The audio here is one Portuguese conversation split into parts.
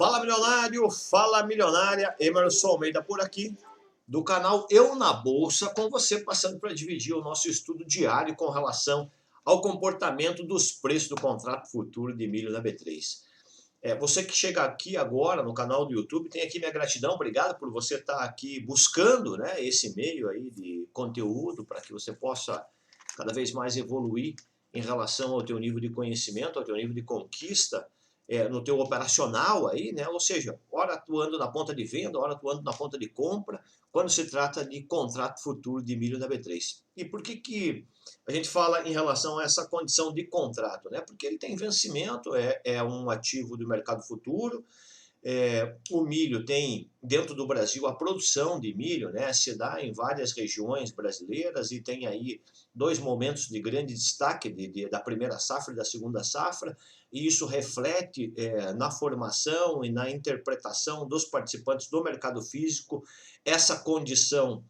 Fala milionário, fala milionária, Emerson Almeida por aqui, do canal Eu na Bolsa, com você passando para dividir o nosso estudo diário com relação ao comportamento dos preços do contrato futuro de milho na B3. Você que chega aqui agora no canal do YouTube, tem aqui minha gratidão, obrigado por você estar aqui buscando, né, esse meio aí de conteúdo para que você possa cada vez mais evoluir em relação ao teu nível de conhecimento, ao teu nível de conquista, no teu operacional aí, né? Ou seja, ora atuando na ponta de venda, ora atuando na ponta de compra, quando se trata de contrato futuro de milho da B3. E por que a gente fala em relação a essa condição de contrato, né? Porque ele tem vencimento, é um ativo do mercado futuro. O milho tem, dentro do Brasil, a produção de milho, né, se dá em várias regiões brasileiras e tem aí dois momentos de grande destaque da primeira safra e da segunda safra, e isso reflete na formação e na interpretação dos participantes do mercado físico, essa condição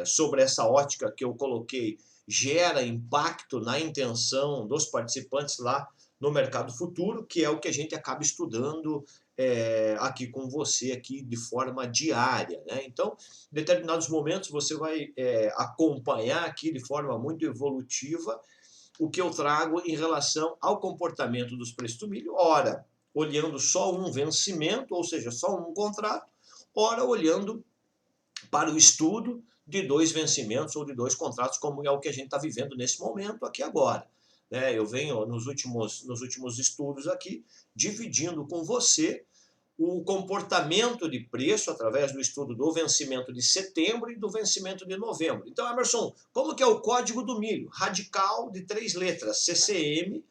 sobre essa ótica que eu coloquei gera impacto na intenção dos participantes lá no mercado futuro, que é o que a gente acaba estudando aqui com você aqui de forma diária, né? Então, em determinados momentos você vai acompanhar aqui de forma muito evolutiva o que eu trago em relação ao comportamento dos preços do milho, ora olhando só um vencimento, ou seja, só um contrato, ora olhando para o estudo de dois vencimentos ou de dois contratos, como é o que a gente está vivendo nesse momento aqui agora. Eu venho nos últimos estudos aqui, dividindo com você o comportamento de preço através do estudo do vencimento de setembro e do vencimento de novembro. Então, Emerson, como que é o código do milho? Radical de 3 letras, CCM,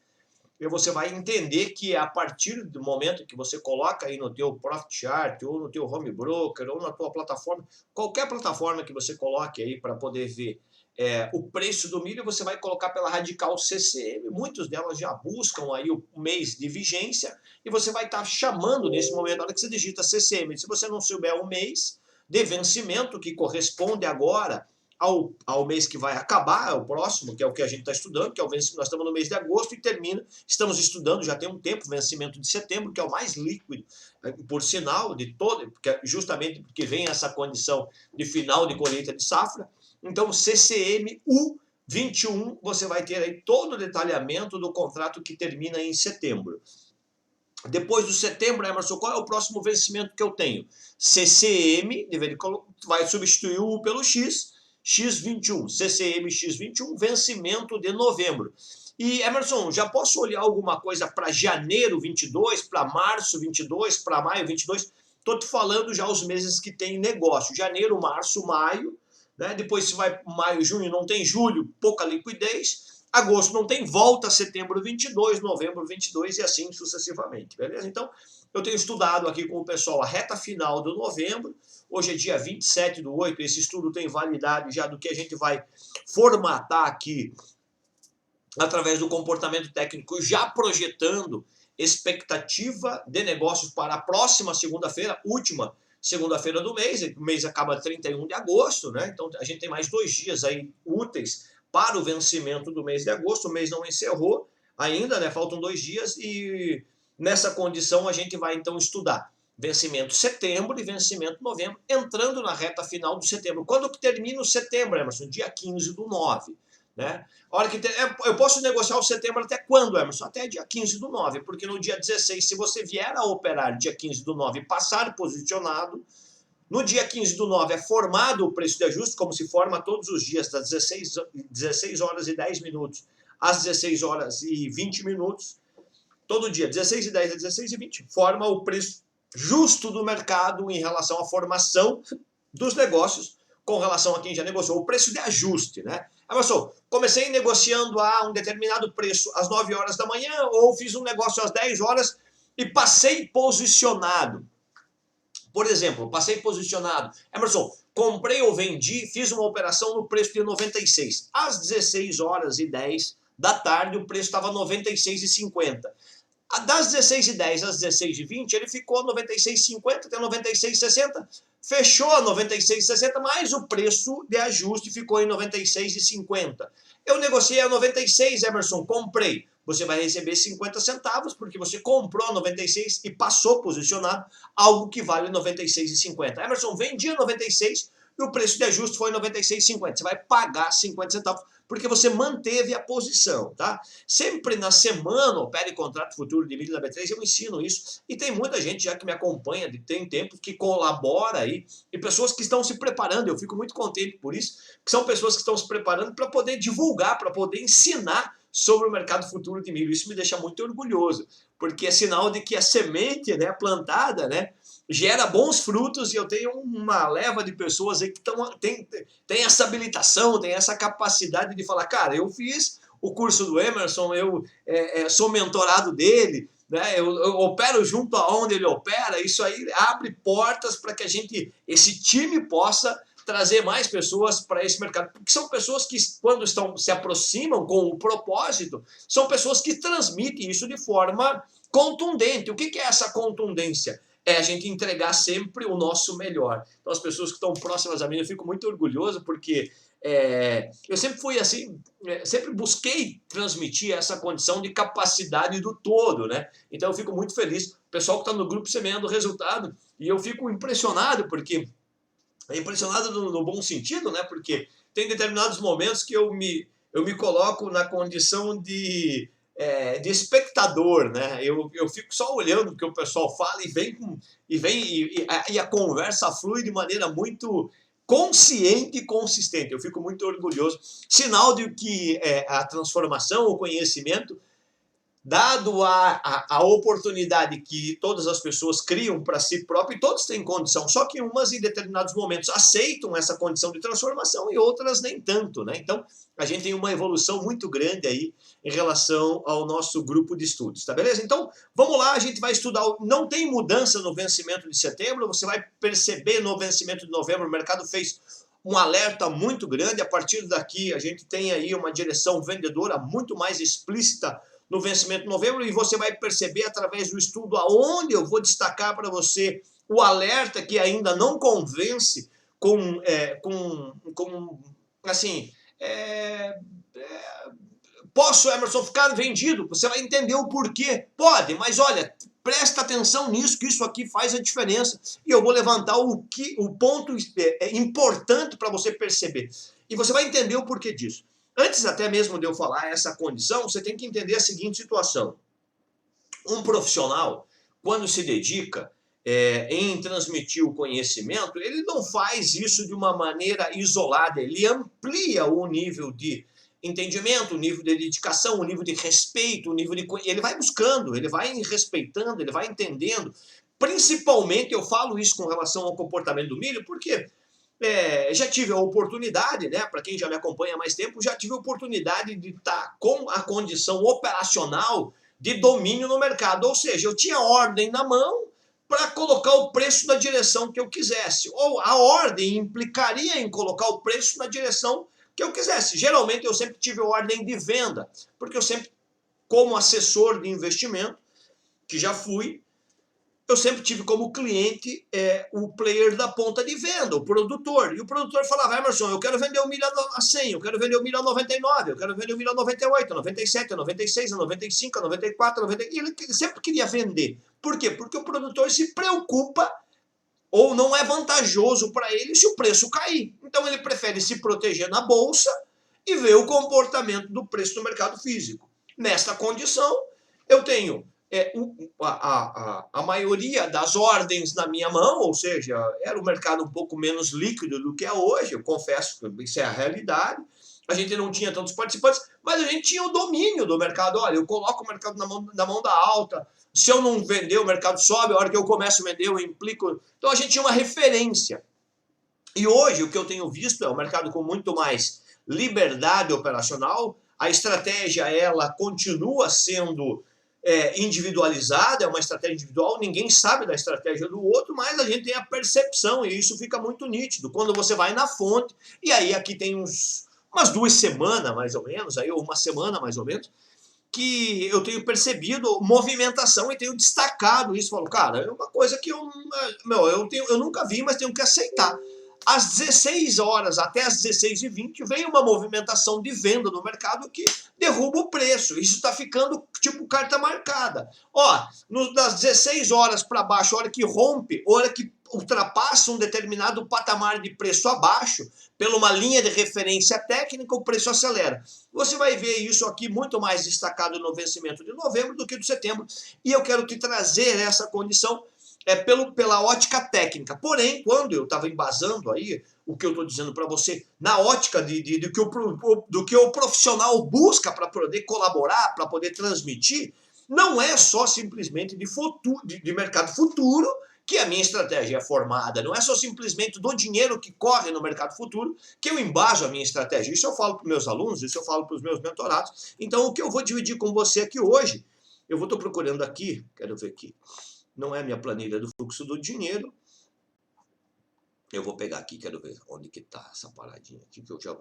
e você vai entender que a partir do momento que você coloca aí no teu Profit Chart, ou no teu Home Broker, ou na tua plataforma, qualquer plataforma que você coloque aí para poder ver o preço do milho, você vai colocar pela Radical CCM, muitas delas já buscam aí o mês de vigência, e você vai estar chamando nesse momento, na hora que você digita CCM, se você não souber o mês de vencimento, que corresponde agora ao mês que vai acabar, o próximo, que é o que a gente está estudando, que é o vencimento, nós estamos no mês de agosto e estamos estudando já tem um tempo, o vencimento de setembro, que é o mais líquido, por sinal, de todo, justamente porque vem essa condição de final de colheita de safra. Então, CCMU 21, você vai ter aí todo o detalhamento do contrato que termina em setembro. Depois do setembro, Emerson, qual é o próximo vencimento que eu tenho? CCM, vai substituir o U pelo X, X21, CCM X21, vencimento de novembro. E, Emerson, já posso olhar alguma coisa para janeiro 22, para março 22, para maio 22? Estou te falando já os meses que tem negócio. Janeiro, março, maio, né? Depois se vai maio, junho, não tem julho, pouca liquidez. Agosto não tem, volta setembro 22, novembro 22 e assim sucessivamente, beleza? Então, eu tenho estudado aqui com o pessoal a reta final do novembro, hoje é dia 27/8, esse estudo tem validade já do que a gente vai formatar aqui através do comportamento técnico, já projetando expectativa de negócios para a próxima segunda-feira, última segunda-feira do mês, o mês acaba 31 de agosto, né? Então a gente tem mais 2 dias aí úteis para o vencimento do mês de agosto, o mês não encerrou ainda, né? Faltam 2 dias e nessa condição a gente vai então estudar vencimento setembro e vencimento novembro, entrando na reta final do setembro. Quando que termina o setembro, Emerson? Dia 15/9. Né? A hora que eu posso negociar o setembro até quando, Emerson? Até dia 15/9, porque no dia 16, se você vier a operar dia 15/9 e passar posicionado, no dia 15/9 é formado o preço de ajuste, como se forma todos os dias, das 16 horas e 10 minutos às 16 horas e 20 minutos, todo dia, 16h10 a 16h20, forma o preço justo do mercado em relação à formação dos negócios com relação a quem já negociou, o preço de ajuste, né? Emerson, comecei negociando a um determinado preço às 9 horas da manhã ou fiz um negócio às 10 horas e passei posicionado. Por exemplo, passei posicionado. Emerson, comprei ou vendi, fiz uma operação no preço de 96. Às 16 horas e 10 da tarde, o preço estava 96,50. Das 16h10 às 16h20, ele ficou 96,50 até 96,60. Fechou a 96,60, mas o preço de ajuste ficou em 96,50. Eu negociei a 96, Emerson, comprei. você vai receber 50 centavos, porque você comprou a 96 e passou posicionado algo que vale 96,50. Emerson, vendi a 96 e o preço de ajuste foi 96,50. Você vai pagar 50 centavos, porque você manteve a posição, tá? Sempre na semana, opere contrato futuro de milho da B3, eu ensino isso. E tem muita gente já que me acompanha, tem tempo, que colabora aí, e pessoas que estão se preparando, eu fico muito contente por isso, que são pessoas que estão se preparando para poder divulgar, para poder ensinar sobre o mercado futuro de milho. Isso me deixa muito orgulhoso, porque é sinal de que a semente, né, plantada, né, gera bons frutos, e eu tenho uma leva de pessoas aí que tem essa habilitação, tem essa capacidade de falar, cara, eu fiz o curso do Emerson, eu sou mentorado dele, né, eu opero junto aonde ele opera. Isso aí abre portas para que esse time possa trazer mais pessoas para esse mercado, porque são pessoas que, quando se aproximam com o propósito, são pessoas que transmitem isso de forma contundente. O que é essa contundência? É a gente entregar sempre o nosso melhor. Então, as pessoas que estão próximas a mim, eu fico muito orgulhoso, porque eu sempre fui assim, sempre busquei transmitir essa condição de capacidade do todo, né? Então, eu fico muito feliz. O pessoal que está no grupo semeando o resultado, e eu fico impressionado, porque impressionado no bom sentido, né? Porque tem determinados momentos que eu me coloco na condição de espectador, né? Eu fico só olhando o que o pessoal fala e a conversa flui de maneira muito consciente e consistente. Eu fico muito orgulhoso. Sinal de que a transformação, o conhecimento, dado a oportunidade que todas as pessoas criam para si próprias, e todos têm condição, só que umas em determinados momentos aceitam essa condição de transformação e outras nem tanto, né? Então, a gente tem uma evolução muito grande aí em relação ao nosso grupo de estudos, tá beleza? Então, vamos lá, a gente vai estudar, não tem mudança no vencimento de setembro, você vai perceber no vencimento de novembro, o mercado fez um alerta muito grande. A partir daqui, a gente tem aí uma direção vendedora muito mais explícita no vencimento de novembro, e você vai perceber através do estudo aonde eu vou destacar para você o alerta que ainda não convence assim, posso, Emerson, ficar vendido? Você vai entender o porquê. Pode, mas olha, presta atenção nisso, que isso aqui faz a diferença, e eu vou levantar o ponto importante para você perceber, e você vai entender o porquê disso. Antes até mesmo de eu falar essa condição, você tem que entender a seguinte situação. Um profissional, quando se dedica em transmitir o conhecimento, ele não faz isso de uma maneira isolada, ele amplia o nível de entendimento, o nível de dedicação, o nível de respeito, o nível de... Ele vai buscando, ele vai respeitando, ele vai entendendo. Principalmente, eu falo isso com relação ao comportamento do milho, porque... já tive a oportunidade, né, para quem já me acompanha há mais tempo, já tive a oportunidade de estar com a condição operacional de domínio no mercado, ou seja, eu tinha ordem na mão para colocar o preço na direção que eu quisesse, ou a ordem implicaria em colocar o preço na direção que eu quisesse. Geralmente eu sempre tive ordem de venda, porque eu sempre, como assessor de investimento, que já fui, eu sempre tive como cliente o player da ponta de venda, o produtor. E o produtor falava, Emerson, eu quero vender o milho a 100, eu quero vender o milho a 99, eu quero vender o milho a 98, a 97, a 96, a 95, a 94, a 90... E ele sempre queria vender. Por quê? Porque o produtor se preocupa, ou não é vantajoso para ele se o preço cair. Então ele prefere se proteger na bolsa e ver o comportamento do preço no mercado físico. Nesta condição, eu tenho... a maioria das ordens na minha mão, ou seja, era um mercado um pouco menos líquido do que é hoje, eu confesso que isso é a realidade. A gente não tinha tantos participantes, mas a gente tinha o domínio do mercado. Olha, eu coloco o mercado na mão da alta, se eu não vender, o mercado sobe, a hora que eu começo a vender, eu implico. Então a gente tinha uma referência. E hoje o que eu tenho visto é um mercado com muito mais liberdade operacional, a estratégia ela continua sendo individualizada, é uma estratégia individual, ninguém sabe da estratégia do outro, mas a gente tem a percepção, e isso fica muito nítido quando você vai na fonte. E aí aqui tem umas 2 semanas mais ou menos, aí, ou uma semana mais ou menos, que eu tenho percebido movimentação e tenho destacado isso. Falo, cara, é uma coisa que eu nunca vi, mas tenho que aceitar. às 16 horas até às 16h20 vem uma movimentação de venda no mercado que derruba o preço. Isso está ficando tipo carta marcada. Ó, das 16 horas para baixo, a hora que rompe, a hora que ultrapassa um determinado patamar de preço abaixo, pela uma linha de referência técnica, o preço acelera. Você vai ver isso aqui muito mais destacado no vencimento de novembro do que de setembro. E eu quero te trazer essa condição pela ótica técnica. Porém, quando eu estava embasando aí o que eu estou dizendo para você, na ótica do que o profissional busca para poder colaborar, para poder transmitir, não é só simplesmente de mercado futuro que a minha estratégia é formada, não é só simplesmente do dinheiro que corre no mercado futuro que eu embaso a minha estratégia. Isso eu falo para os meus alunos, isso eu falo para os meus mentorados. Então, o que eu vou dividir com você aqui hoje, eu estou procurando aqui, quero ver aqui, não é minha planilha do fluxo do dinheiro. Eu vou pegar aqui, quero ver onde que tá essa paradinha aqui, que eu já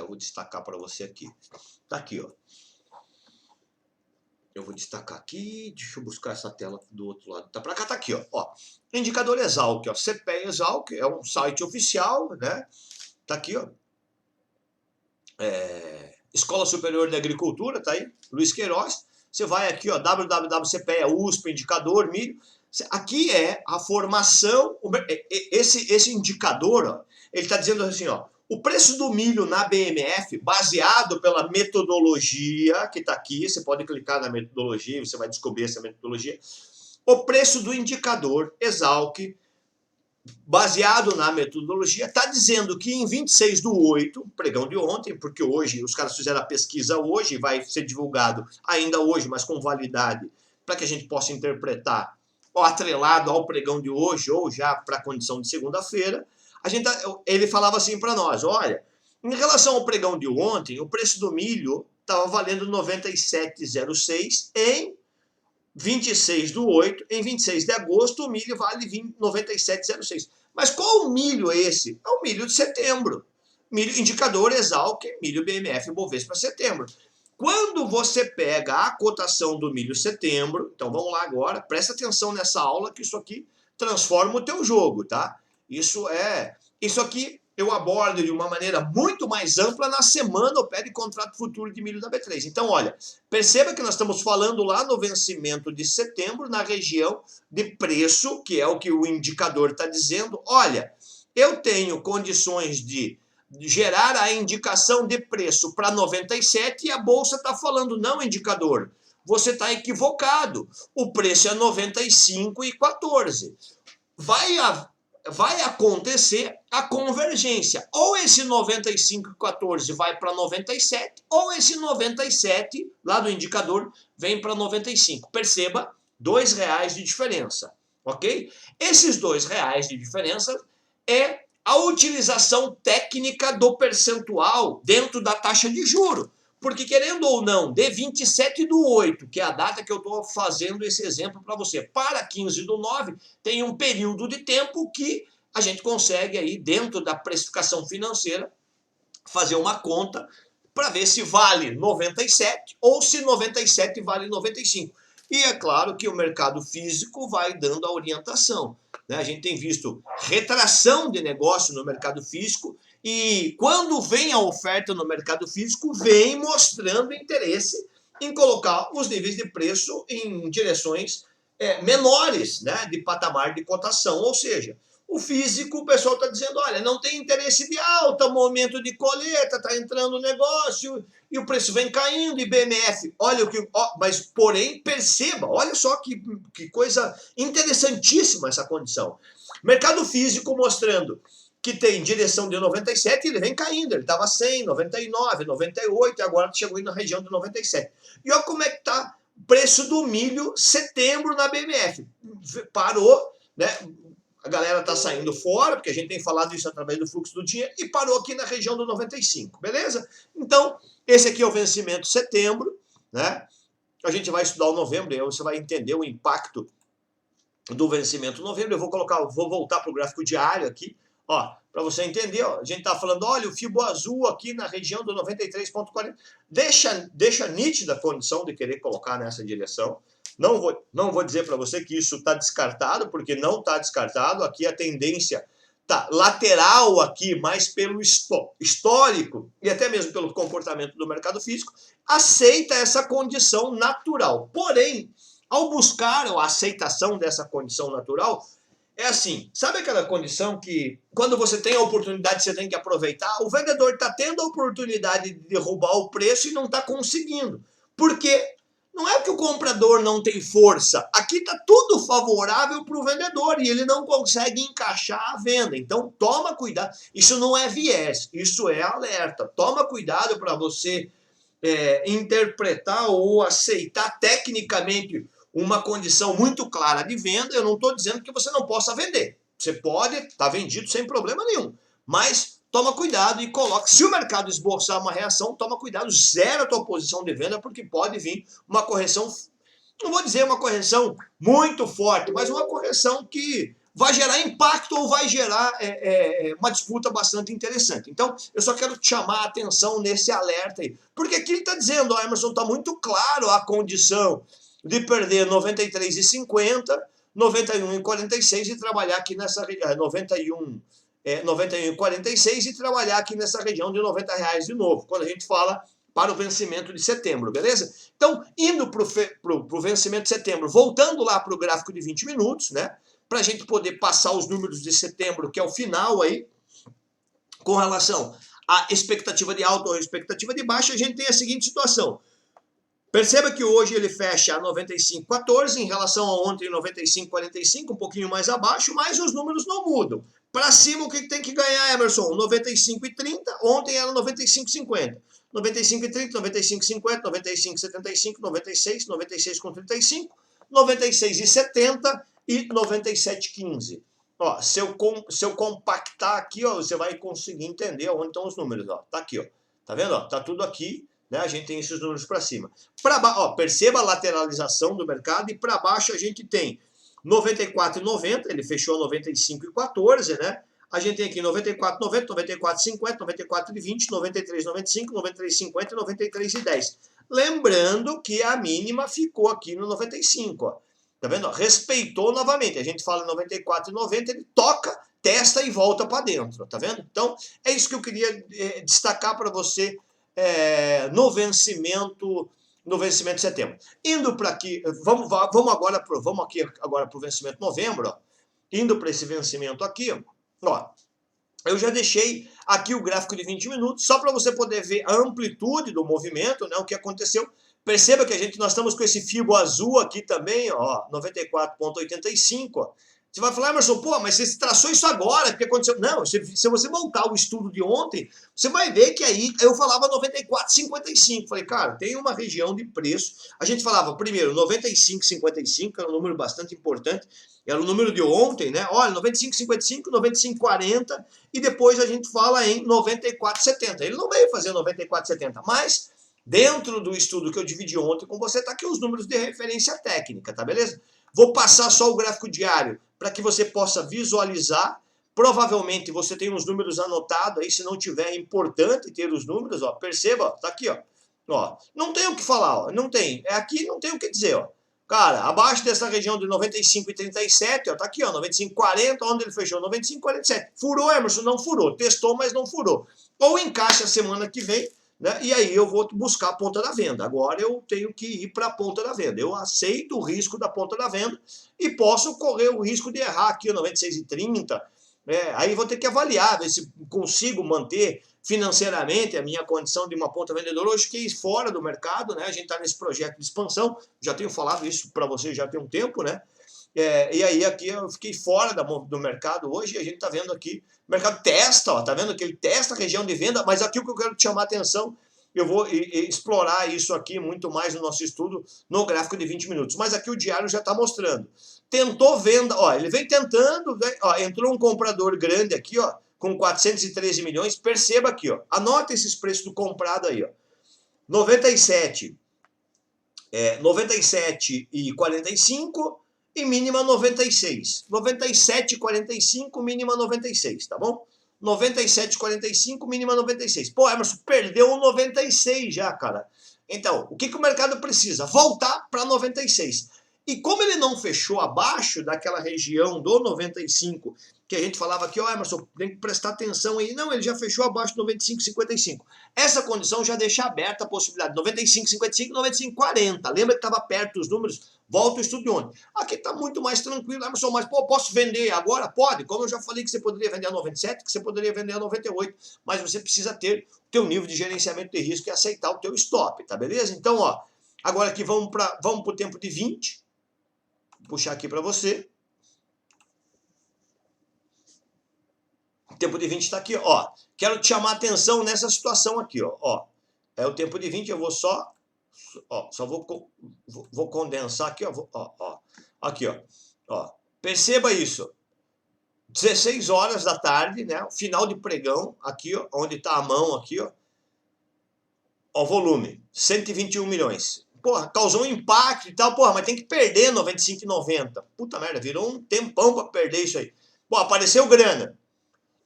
vou destacar para você aqui. Tá aqui, ó. Eu vou destacar aqui, deixa eu buscar essa tela do outro lado. Tá para cá, tá aqui, ó. Indicador Exalc, ó. CPE Exalc é um site oficial, né? Tá aqui, ó. Escola Superior de Agricultura, tá aí, Luiz Queiroz. Você vai aqui, ó, www.cpe, USP, indicador, milho. Aqui é a formação, esse indicador, ó, ele está dizendo assim, ó, o preço do milho na BMF, baseado pela metodologia que está aqui, você pode clicar na metodologia, você vai descobrir essa metodologia, o preço do indicador Exalc, baseado na metodologia, está dizendo que em 26/8, pregão de ontem, porque hoje, os caras fizeram a pesquisa hoje, vai ser divulgado ainda hoje, mas com validade, para que a gente possa interpretar, ou atrelado ao pregão de hoje, ou já para a condição de segunda-feira, ele falava assim para nós, olha, em relação ao pregão de ontem, o preço do milho estava valendo 97,06 em 26/8, em 26 de agosto, o milho vale 97,06. Mas qual o milho é esse? É o milho de setembro. Milho indicador Exalc, milho BMF Bovespa setembro. Quando você pega a cotação do milho setembro, então vamos lá agora, presta atenção nessa aula que isso aqui transforma o teu jogo, tá? Isso aqui eu abordo de uma maneira muito mais ampla na semana o pé de contrato futuro de milho da B3. Então, olha, perceba que nós estamos falando lá no vencimento de setembro, na região de preço, que é o que o indicador está dizendo. Olha, eu tenho condições de gerar a indicação de preço para 97 e a Bolsa está falando, não, indicador, você está equivocado, o preço é 95,14. Vai acontecer a convergência. Ou esse 95,14 vai para 97, ou esse 97, lá do indicador, vem para 95. Perceba, R$2 de diferença, ok? Esses R$2 de diferença é a utilização técnica do percentual dentro da taxa de juro. Porque, querendo ou não, de 27/8, que é a data que eu estou fazendo esse exemplo para você, para 15/9, tem um período de tempo que a gente consegue aí, dentro da precificação financeira, fazer uma conta para ver se vale 97 ou se 97 vale 95. E é claro que o mercado físico vai dando a orientação, né? A gente tem visto retração de negócio no mercado físico e quando vem a oferta no mercado físico, vem mostrando interesse em colocar os níveis de preço em direções menores, né, de patamar de cotação. Ou seja, o físico, o pessoal está dizendo, olha, não tem interesse de alta, momento de colheita, está entrando o negócio e o preço vem caindo, e BMF, olha o que... mas, porém, perceba, olha só que coisa interessantíssima essa condição. Mercado físico mostrando que tem direção de 97 e ele vem caindo, ele estava 100, 99, 98 e agora chegou aí na região de 97. E olha como é que está o preço do milho setembro na BMF. Parou, né? A galera está saindo fora, porque a gente tem falado isso através do fluxo do dinheiro, e parou aqui na região do 95, beleza? Então, esse aqui é o vencimento setembro, né? A gente vai estudar o novembro, e aí você vai entender o impacto do vencimento novembro. Eu vou voltar para o gráfico diário aqui, ó, para você entender, ó, a gente está falando, olha, o Fibo azul aqui na região do 93,40, deixa nítida a condição de querer colocar nessa direção. Não vou dizer para você que isso está descartado, porque não está descartado. Aqui a tendência tá lateral aqui, mas pelo histórico e até mesmo pelo comportamento do mercado físico, aceita essa condição natural. Porém, ao buscar a aceitação dessa condição natural, é assim, sabe aquela condição que quando você tem a oportunidade você tem que aproveitar? O vendedor está tendo a oportunidade de derrubar o preço e não está conseguindo. Por quê? Não é que o comprador não tem força. Aqui está tudo favorável para o vendedor e ele não consegue encaixar a venda. Então toma cuidado. Isso não é viés, isso é alerta. Toma cuidado para você interpretar ou aceitar tecnicamente uma condição muito clara de venda. Eu não estou dizendo que você não possa vender. Você pode estar vendido sem problema nenhum. Mas toma cuidado e coloca. Se o mercado esboçar uma reação, toma cuidado, zera a tua posição de venda, porque pode vir uma correção, não vou dizer uma correção muito forte, mas uma correção que vai gerar impacto ou vai gerar uma disputa bastante interessante. Então, eu só quero te chamar a atenção nesse alerta aí. Porque aqui ele está dizendo, Emerson, está muito claro a condição de perder 93,50, 91,46 e trabalhar aqui nessa 91,46 e trabalhar aqui nessa região de R$90 de novo, quando a gente fala para o vencimento de setembro, beleza? Então, indo para o vencimento de setembro, voltando lá para o gráfico de 20 minutos, né? Para a gente poder passar os números de setembro, que é o final aí, com relação à expectativa de alta ou expectativa de baixa, a gente tem a seguinte situação. Perceba que hoje ele fecha a 95,14 em relação a ontem 95,45, um pouquinho mais abaixo, mas os números não mudam. Para cima, o que tem que ganhar, Emerson? 95,30, ontem era 95,50. 95,30, 95,50, 95,75, 96, 96,35, 96,70 e 97,15. Ó, se eu compactar aqui, ó, você vai conseguir entender onde estão os números. Ó. Tá aqui, ó. Tá vendo? Ó? Tá tudo aqui. Né? A gente tem esses números para cima. Perceba a lateralização do mercado e para baixo a gente tem 94,90, ele fechou 95,14, né? A gente tem aqui 94,90, 94,50, 94,20, 93,95, 93,50 e 93,10. Lembrando que a mínima ficou aqui no 95, ó. Tá vendo? Respeitou novamente. A gente fala 94,90, ele toca, testa e volta para dentro, tá vendo? Então, é isso que eu queria destacar para você no vencimento de setembro. Indo para aqui, vamos agora para o vencimento de novembro, ó. Indo para esse vencimento aqui, ó, eu já deixei aqui o gráfico de 20 minutos, só para você poder ver a amplitude do movimento, né, o que aconteceu. Perceba que nós estamos com esse fio azul aqui também, ó, 94,85, ó. Você vai falar, Emerson, pô, mas você traçou isso agora, o que aconteceu? Não, se você voltar o estudo de ontem, você vai ver que aí eu falava 94,55. Falei, cara, tem uma região de preço. A gente falava, primeiro, 95,55, era um número bastante importante. Era o número de ontem, né? Olha, 95,55, 95,40 e depois a gente fala em 94,70. Ele não veio fazer 94,70, mas dentro do estudo que eu dividi ontem com você, tá aqui os números de referência técnica, tá beleza? Vou passar só o gráfico diário para que você possa visualizar. Provavelmente você tem os números anotados aí, se não tiver é importante ter os números, ó. Perceba, ó, tá aqui, ó. Ó, não tem o que falar, ó. Não tem. Aqui não tem o que dizer, ó. Cara, abaixo dessa região de 95,37, ó, tá aqui, ó, 95,40, onde ele fechou? 95,47. Furou, Emerson? Não furou. Testou, mas não furou. Ou encaixa a semana que vem, né? E aí eu vou buscar a ponta da venda. Agora eu tenho que ir para a ponta da venda. Eu aceito o risco da ponta da venda e posso correr o risco de errar aqui, 96,30. Aí vou ter que avaliar, ver se consigo manter financeiramente a minha condição de uma ponta vendedora. Hoje fiquei fora do mercado, né? A gente está nesse projeto de expansão. Já tenho falado isso para você já tem um tempo, né? E aí aqui eu fiquei fora do mercado hoje e a gente está vendo aqui, o mercado testa, ó, tá vendo que ele testa a região de venda, mas aqui o que eu quero te chamar a atenção, eu vou explorar isso aqui muito mais no nosso estudo no gráfico de 20 minutos, mas aqui o diário já está mostrando. Tentou venda, ó, ele vem tentando, ó, entrou um comprador grande aqui, ó, com 413 milhões, perceba aqui, ó, anota esses preços do comprado aí, ó, 97 e 45 e mínima 96. 97,45, mínima 96, tá bom? 97,45, mínima 96. Pô, Emerson, perdeu o 96 já, cara. Então, o que o mercado precisa? Voltar para 96. E como ele não fechou abaixo daquela região do 95, que a gente falava aqui, ó, Emerson, tem que prestar atenção aí. Não, ele já fechou abaixo do 95,55. Essa condição já deixa aberta a possibilidade. 95,55, 95,40. Lembra que estava perto os números? Volta o estudo de ontem. Aqui está muito mais tranquilo, Emerson, mas pô, posso vender agora? Pode. Como eu já falei que você poderia vender a 97, que você poderia vender a 98, mas você precisa ter o teu nível de gerenciamento de risco e aceitar o teu stop, tá beleza? Então, ó, agora aqui vamos para o tempo de 20. Vou puxar aqui para você. O tempo de 20 está aqui, ó. Quero te chamar a atenção nessa situação aqui, ó. É o tempo de 20, eu vou só vou condensar aqui, ó. Aqui, ó. Perceba isso. 16 horas da tarde, né? Final de pregão, aqui, ó, onde está a mão aqui, ó. Ó, volume, 121 milhões. Porra, causou um impacto e tal, porra, mas tem que perder 95,90. Puta merda, virou um tempão para perder isso aí. Pô, apareceu grana.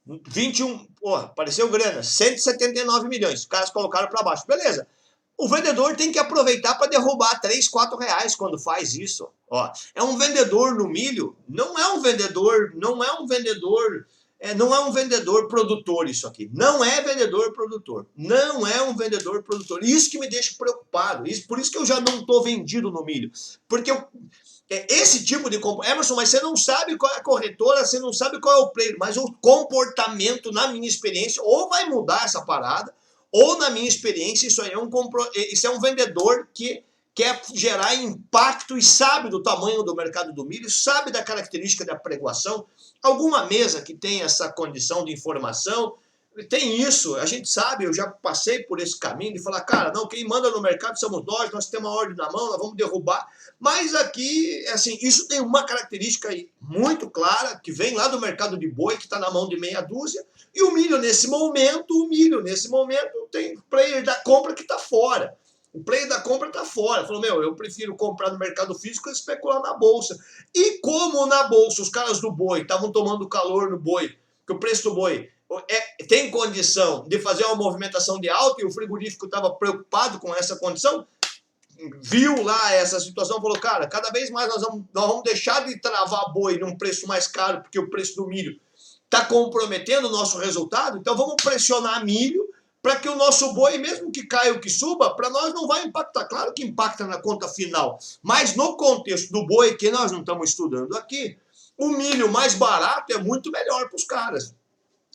21, porra, apareceu grana, 179 milhões. Os caras colocaram para baixo. Beleza. O vendedor tem que aproveitar para derrubar 3, 4 reais quando faz isso. Ó, é um vendedor no milho, não é um vendedor produtor isso aqui. Não é vendedor produtor. Não é um vendedor produtor. Isso que me deixa preocupado. Por isso que eu já não estou vendido no milho. Porque esse tipo de Emerson, mas você não sabe qual é a corretora, você não sabe qual é o player, mas o comportamento, na minha experiência, ou vai mudar essa parada, ou na minha experiência, isso é um vendedor que quer gerar impacto e sabe do tamanho do mercado do milho, sabe da característica da apregoação. Alguma mesa que tem essa condição de informação, tem isso, a gente sabe, eu já passei por esse caminho de falar, cara, não, quem manda no mercado somos nós temos uma ordem na mão, nós vamos derrubar. Mas aqui, assim, isso tem uma característica aí muito clara, que vem lá do mercado de boi, que está na mão de meia dúzia, e o milho nesse momento tem player da compra que está fora. O player da compra está fora. Falou, eu prefiro comprar no mercado físico e especular na bolsa. E como na bolsa os caras do boi estavam tomando calor no boi, que o preço do boi tem condição de fazer uma movimentação de alta e o frigorífico estava preocupado com essa condição, viu lá essa situação, falou, cara, cada vez mais nós vamos deixar de travar boi num preço mais caro, porque o preço do milho está comprometendo o nosso resultado, então vamos pressionar milho para que o nosso boi, mesmo que caia ou que suba, para nós não vai impactar. Claro que impacta na conta final, mas no contexto do boi, que nós não estamos estudando aqui, o milho mais barato é muito melhor para os caras.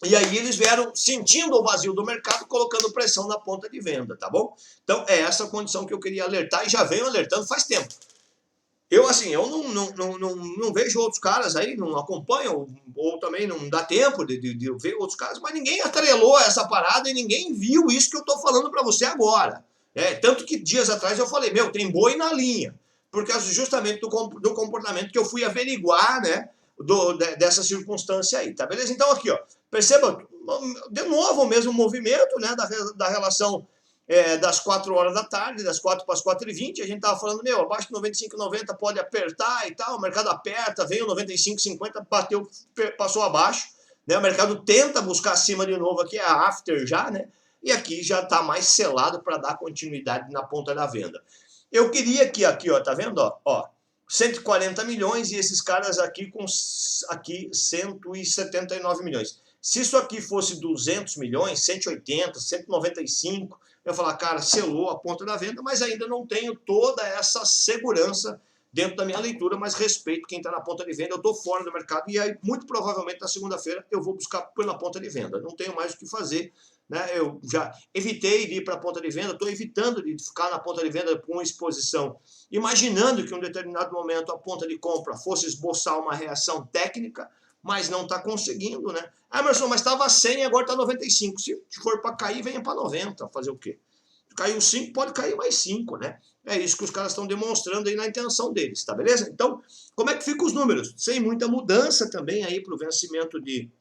E aí eles vieram sentindo o vazio do mercado, colocando pressão na ponta de venda, tá bom? Então é essa condição que eu queria alertar e já venho alertando faz tempo. Eu, assim, eu não vejo outros caras aí, não acompanho, ou também não dá tempo de ver outros caras, mas ninguém atrelou essa parada e ninguém viu isso que eu tô falando para você agora. Tanto que dias atrás eu falei, tem boi na linha, por causa justamente do comportamento que eu fui averiguar, né, dessa circunstância aí, tá beleza? Então aqui, ó, perceba, de novo o mesmo movimento, né, da relação das 4 horas da tarde, das 4 para as 4h20, a gente estava falando, abaixo de 95,90 pode apertar e tal, o mercado aperta, vem o 95,50, bateu, passou abaixo, né, o mercado tenta buscar acima de novo, aqui é a after já, né, e aqui já está mais selado para dar continuidade na ponta da venda. Eu queria que aqui, ó, tá vendo, ó, 140 milhões e esses caras aqui com 179 milhões. Se isso aqui fosse 200 milhões, 180, 195, eu ia falar, cara, selou a ponta da venda, mas ainda não tenho toda essa segurança dentro da minha leitura, mas respeito quem está na ponta de venda, eu estou fora do mercado e aí muito provavelmente na segunda-feira eu vou buscar pela ponta de venda, não tenho mais o que fazer, né? Eu já evitei de ir para a ponta de venda, estou evitando de ficar na ponta de venda com exposição, imaginando que em um determinado momento a ponta de compra fosse esboçar uma reação técnica, mas não está conseguindo, né? Emerson, mas estava 100 e agora está 95. Se for para cair, venha para 90. Fazer o quê? Se caiu 5, pode cair mais 5, né? É isso que os caras estão demonstrando aí na intenção deles, tá beleza? Então, como é que ficam os números? Sem muita mudança também aí para o vencimento de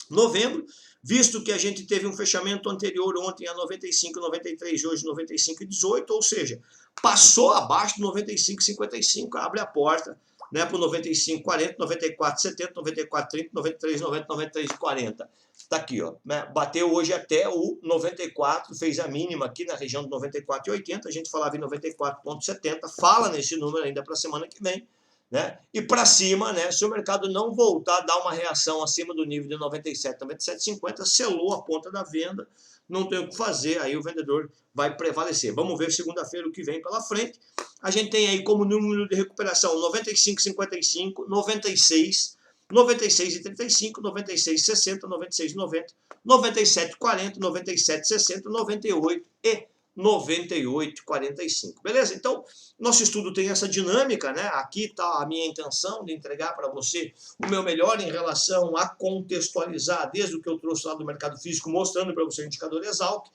novembro, visto que a gente teve um fechamento anterior ontem a 95,93 e hoje 95,18, ou seja, passou abaixo de 95,55, abre a porta né, para o 95,40, 94,70, 94,30, 93,90, 93,40. Tá aqui, ó, né? Bateu hoje até o 94, fez a mínima aqui na região de 94,80, a gente falava em 94,70, fala nesse número ainda para a semana que vem, né? E para cima, né, se o mercado não voltar a dar uma reação acima do nível de 97, 97,50, selou a ponta da venda, não tem o que fazer, aí o vendedor vai prevalecer. Vamos ver segunda-feira o que vem pela frente. A gente tem aí como número de recuperação 95,55, 96, 96,35, 96,60, 96,90, 97,40, 97,60, 98 e 98,45. Beleza? Então, nosso estudo tem essa dinâmica, né? Aqui está a minha intenção de entregar para você o meu melhor em relação a contextualizar, desde o que eu trouxe lá do mercado físico, mostrando para você o indicador Exalc,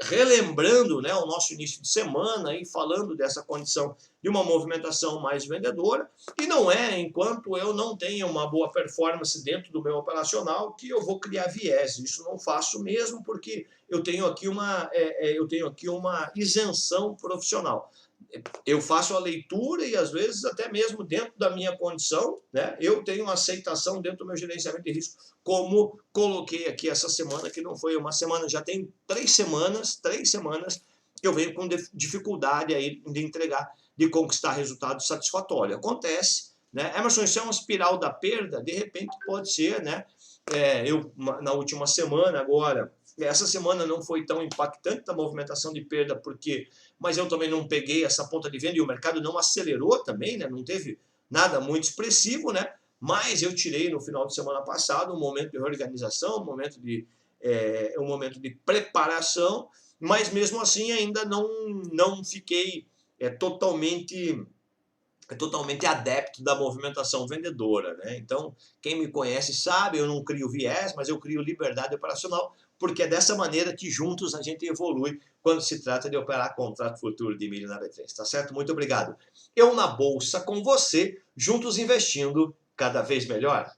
relembrando, né, o nosso início de semana e falando dessa condição de uma movimentação mais vendedora, e não é enquanto eu não tenha uma boa performance dentro do meu operacional que eu vou criar viés. Isso não faço mesmo, porque eu tenho aqui uma isenção profissional. Eu faço a leitura e, às vezes, até mesmo dentro da minha condição, né, eu tenho uma aceitação dentro do meu gerenciamento de risco, como coloquei aqui essa semana, que não foi uma semana, já tem 3 semanas que eu venho com dificuldade aí de entregar, de conquistar resultado satisfatório. Acontece, né? Emerson, isso é uma espiral da perda? De repente pode ser, né? Eu, na última semana agora, essa semana não foi tão impactante a movimentação de perda, mas eu também não peguei essa ponta de venda e o mercado não acelerou também, né? Não teve nada muito expressivo, né? Mas eu tirei no final de semana passado um momento de reorganização, um momento de preparação, mas mesmo assim ainda não fiquei totalmente adepto da movimentação vendedora, né? Então, quem me conhece sabe, eu não crio viés, mas eu crio liberdade operacional, porque é dessa maneira que juntos a gente evolui quando se trata de operar contrato futuro de milho na B3, tá certo? Muito obrigado. Eu na Bolsa com você, juntos investindo cada vez melhor.